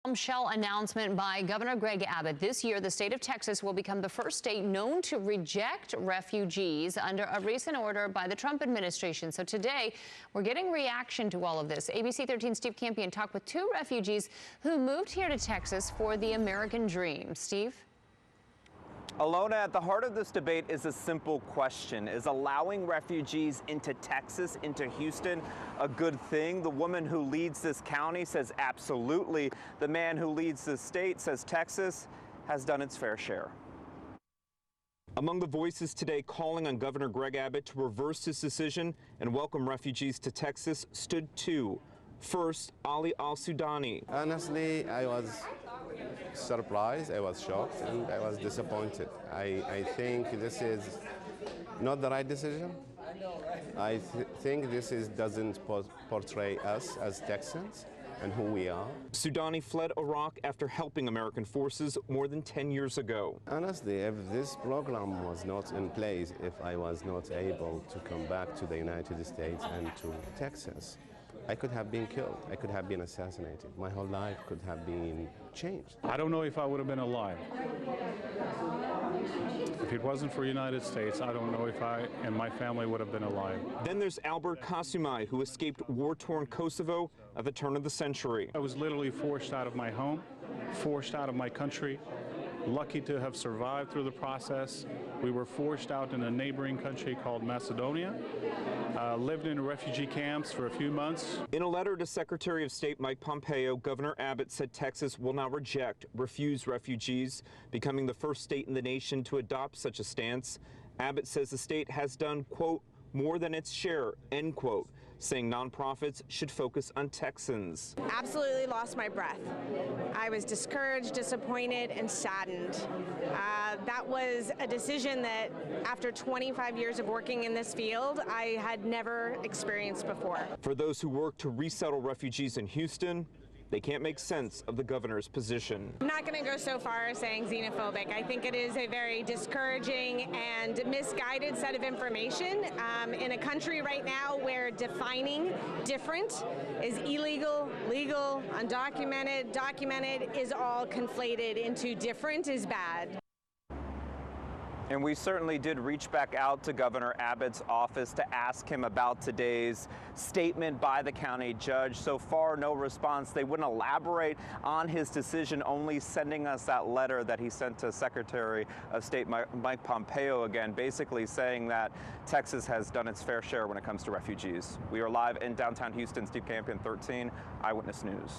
Bombshell announcement by Governor Greg Abbott. This year, the state of Texas will become the first state known to reject refugees under a recent order by the Trump administration. So today, we're getting reaction to all of this. ABC 13's Steve Campion talked with two refugees who moved here to Texas for the American dream. Steve? Alona, at the heart of this debate is a simple question. Is allowing refugees into Texas, into Houston, a good thing? The woman who leads this county says absolutely. The man who leads this state says Texas has done its fair share. Among the voices today calling on Governor Greg Abbott to reverse his decision and welcome refugees to Texas stood two. First, Ali Al-Sudani. Honestly, I was surprised, I was shocked, and I was disappointed. I think this is not the right decision. I think this doesn't portray us as Texans and who we are. Sudani fled Iraq after helping American forces more than 10 years ago. Honestly, if this program was not in place, if I was not able to come back to the United States and to Texas, I could have been killed. I could have been assassinated. My whole life could have been changed. I don't know if I would have been alive. If it wasn't for the United States, I don't know if I and my family would have been alive. Then there's Albert Kasumai, who escaped war-torn Kosovo at the turn of the century. I was literally forced out of my home, forced out of my country. Lucky to have survived through the process. We were forced out in a neighboring country called Macedonia. Lived in refugee camps for a few months. In a letter to Secretary of State Mike Pompeo, Governor Abbott said Texas will now refuse refugees, becoming the first state in the nation to adopt such a stance. Abbott says the state has done, quote, more than its share, end quote, saying nonprofits should focus on Texans. Absolutely lost my breath. I was discouraged, disappointed, and saddened. That was a decision that, after 25 years of working in this field, I had never experienced before. For those who work to resettle refugees in Houston, they can't make sense of the governor's position. I'm not going to go so far as saying xenophobic. I think it is a very discouraging and misguided set of information in a country right now where defining different is illegal, legal, undocumented, documented is all conflated into different is bad. And we certainly did reach back out to Governor Abbott's office to ask him about today's statement by the county judge. So far, no response. They wouldn't elaborate on his decision, only sending us that letter that he sent to Secretary of State Mike Pompeo, again, basically saying that Texas has done its fair share when it comes to refugees. We are live in downtown Houston. Steve Campion, 13 Eyewitness News.